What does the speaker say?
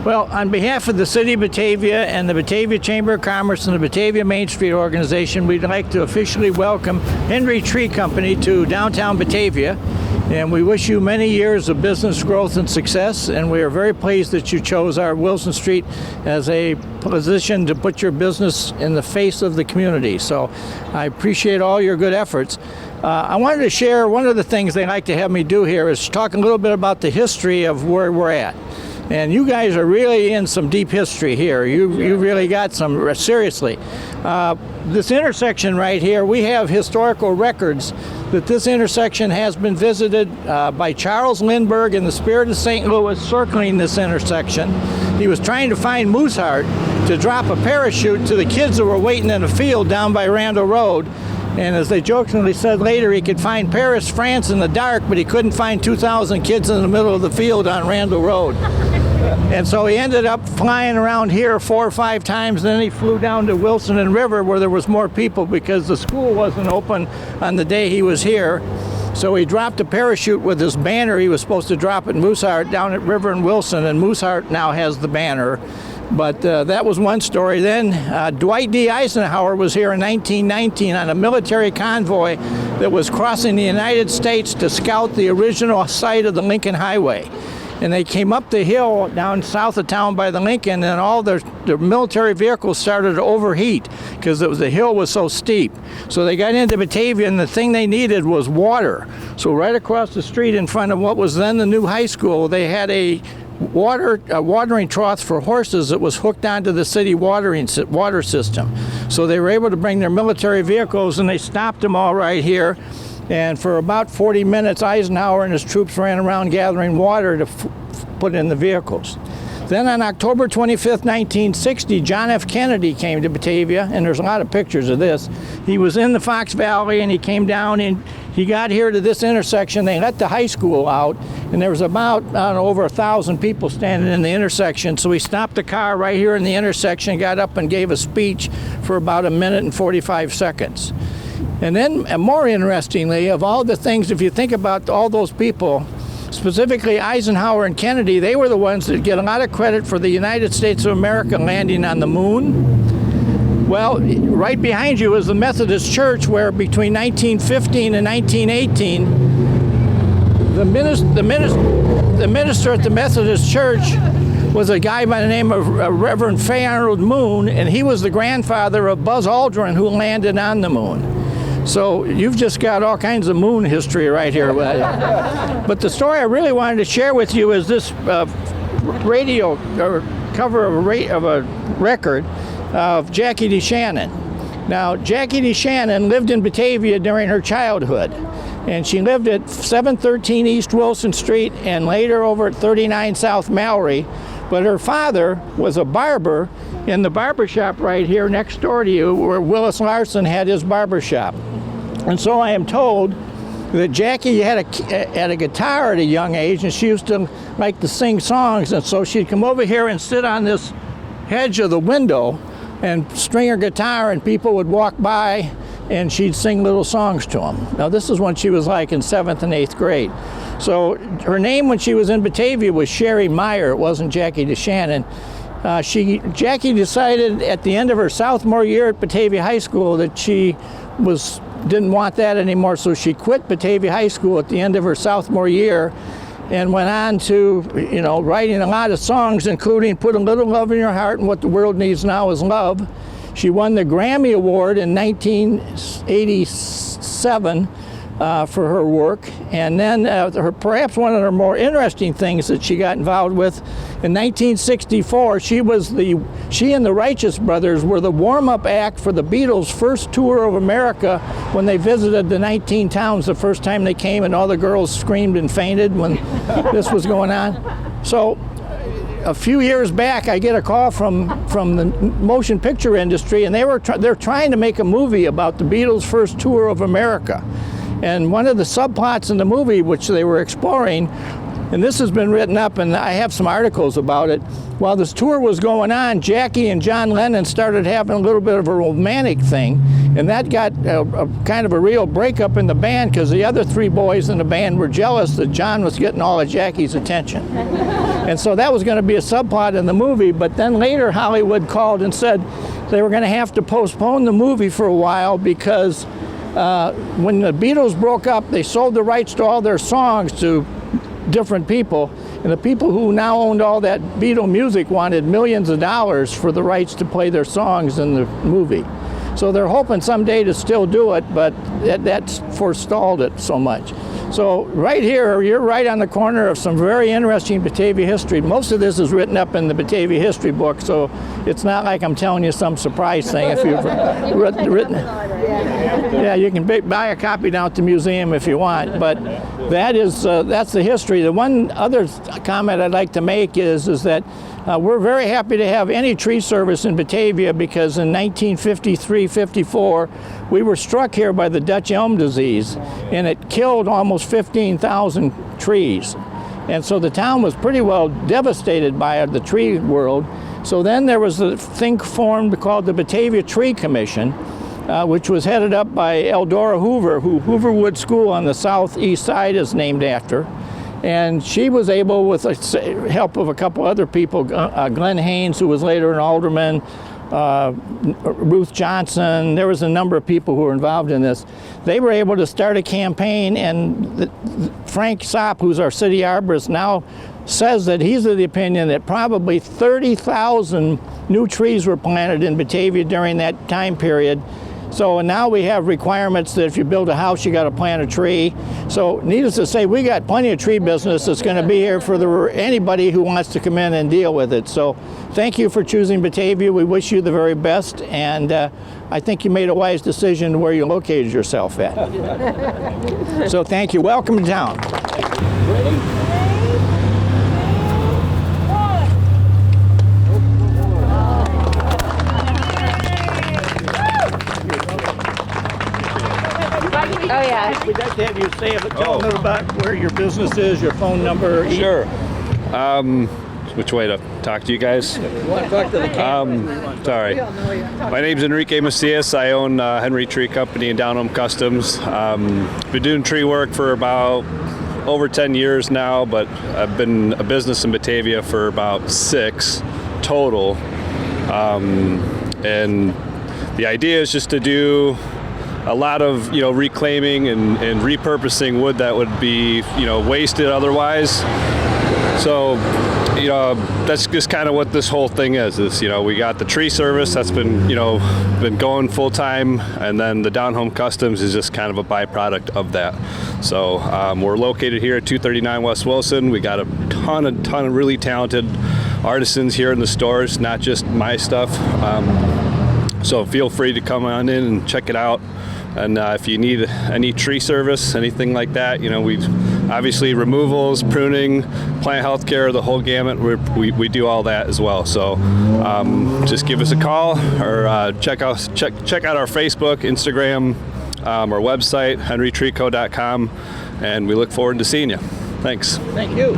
Well, on behalf of the City of Batavia and the Batavia Chamber of Commerce and the Batavia Main Street Organization, we'd like to officially welcome Henry Tree Company to downtown Batavia. And we wish you many years of business growth and success, and we are very pleased that you chose our Wilson Street as a position to put your business in the face of the community. So I appreciate all your good efforts. I wanted to share one of the things they like to have me do here is talk a little bit about the history of where we're at. And you guys are really in some deep history here. You really got some, seriously. This intersection right here, we have historical records that this intersection has been visited by Charles Lindbergh in the Spirit of St. Louis circling this intersection. He was trying to find Mooseheart to drop a parachute to the kids that were waiting in a field down by Randall Road. And as they jokingly said later, he could find Paris, France in the dark, but he couldn't find 2,000 kids in the middle of the field on Randall Road. And so he ended up flying around here 4 or 5 times, and then he flew down to Wilson and River where there was more people because the school wasn't open on the day he was here. So he dropped a parachute with his banner he was supposed to drop at Mooseheart down at River and Wilson, and Mooseheart now has the banner. But that was one story. Then Dwight D. Eisenhower was here in 1919 on a military convoy that was crossing the United States to scout the original site of the Lincoln Highway. And they came up the hill down south of town by the Lincoln, and all their military vehicles started to overheat because the hill was so steep. So they got into Batavia, and the thing they needed was water. So right across the street in front of what was then the new high school, they had a watering trough for horses that was hooked onto the city water system. So they were able to bring their military vehicles, and they stopped them all right here. And for about 40 minutes, Eisenhower and his troops ran around gathering water to put in the vehicles. Then on October 25th, 1960, John F. Kennedy came to Batavia, and there's a lot of pictures of this. He was in the Fox Valley, and he came down, and he got here to this intersection. They let the high school out, and there was about, over 1,000 people standing in the intersection. So he stopped the car right here in the intersection, got up and gave a speech for about 1 minute and 45 seconds. And then, more interestingly, of all the things, if you think about all those people, specifically Eisenhower and Kennedy, they were the ones that get a lot of credit for the United States of America landing on the moon. Well, right behind you is the Methodist Church, where between 1915 and 1918, the minister at the Methodist Church was a guy by the name of Reverend Fay Arnold Moon, and he was the grandfather of Buzz Aldrin, who landed on the moon. So you've just got all kinds of moon history right here. But the story I really wanted to share with you is this radio or cover of a record of Jackie DeShannon. Now, Jackie DeShannon lived in Batavia during her childhood, and she lived at 713 East Wilson Street and later over at 39 South Mallory. But her father was a barber in the barber shop right here next door to you, where Willis Larson had his barber shop. And so I am told that Jackie had a guitar at a young age, and she used to like to sing songs, and so she'd come over here and sit on this hedge of the window and string her guitar, and people would walk by and she'd sing little songs to them. Now this is when she was like in 7th and 8th grade. So her name when she was in Batavia was Sherry Meyer. It wasn't Jackie DeShannon. Jackie decided at the end of her sophomore year at Batavia High School that she didn't want that anymore, so she quit Batavia High School at the end of her sophomore year and went on to, writing a lot of songs, including Put a Little Love in Your Heart and What the World Needs Now is Love. She won the Grammy Award in 1987 for her work. And then perhaps one of the more interesting things that she got involved with, in 1964, she and the Righteous Brothers were the warm-up act for the Beatles' first tour of America when they visited the 19 towns the first time they came, and all the girls screamed and fainted when this was going on. So a few years back, I get a call from the motion picture industry, and they're trying to make a movie about the Beatles' first tour of America. And one of the subplots in the movie, which they were exploring, And this has been written up, and I have some articles about it. While this tour was going on, Jackie and John Lennon started having a little bit of a romantic thing, and that got a kind of a real breakup in the band because the other three boys in the band were jealous that John was getting all of Jackie's attention. And so that was going to be a subplot in the movie, but then later Hollywood called and said they were going to have to postpone the movie for a while because when the Beatles broke up, they sold the rights to all their songs to different people, and the people who now owned all that Beatle music wanted millions of dollars for the rights to play their songs in the movie. So they're hoping someday to still do it, but that's forestalled it so much. So right here, you're right on the corner of some very interesting Batavia history. Most of this is written up in the Batavia history book, so it's not like I'm telling you some surprise thing if you've written it. Yeah, you can buy a copy down at the museum if you want, but that's the history. The one other comment I'd like to make is that we're very happy to have any tree service in Batavia because in 1953-54 we were struck here by the Dutch elm disease, and it killed almost 15,000 trees. And so the town was pretty well devastated by the tree world. So then there was a thing formed called the Batavia Tree Commission, which was headed up by Eldora Hoover, who Hooverwood School on the southeast side is named after. And she was able, with the help of a couple other people, Glenn Haynes, who was later an alderman, Ruth Johnson, there was a number of people who were involved in this. They were able to start a campaign, and Frank Sopp, who's our city arborist, now says that he's of the opinion that probably 30,000 new trees were planted in Batavia during that time period. So now we have requirements that if you build a house, you got to plant a tree. So needless to say, we got plenty of tree business that's going to be here for anybody who wants to come in and deal with it. So thank you for choosing Batavia. We wish you the very best, and I think you made a wise decision where you located yourself at. So thank you. Welcome to town. Ready? Oh, yeah. We'd like to have you tell a little about where your business is, your phone number. Sure. Which way to talk to you guys? You want to talk to the camera? Sorry. My name's Enrique Macias. I own Henry Tree Company in Downham Customs. Been doing tree work for about over 10 years now, but I've been a business in Batavia for about 6 total. And the idea is just to do a lot of reclaiming and repurposing wood that would be wasted otherwise. So that's just kind of what this whole thing is we got the tree service that's been going full time, and then the Down Home Customs is just kind of a byproduct of that. So we're located here at 239 West Wilson. We got a ton of really talented artisans here in the stores, not just my stuff. So feel free to come on in and check it out. And if you need any tree service, anything like that, we obviously removals, pruning, plant health care, the whole gamut. We do all that as well. So just give us a call or check out our Facebook, Instagram, our website, henrytreeco.com, and we look forward to seeing you. Thanks. Thank you.